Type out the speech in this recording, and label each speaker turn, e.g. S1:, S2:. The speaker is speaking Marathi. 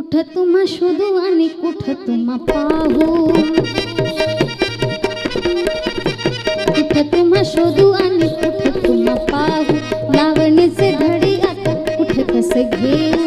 S1: कुठं तुम्हा शोधू आणि कुठं तुम्हा पाहू, कुठं तुम्हा शोधू आणि कुठं तुम्हा पाहू, लावणीचे धडी आता कुठं कसं घेऊ.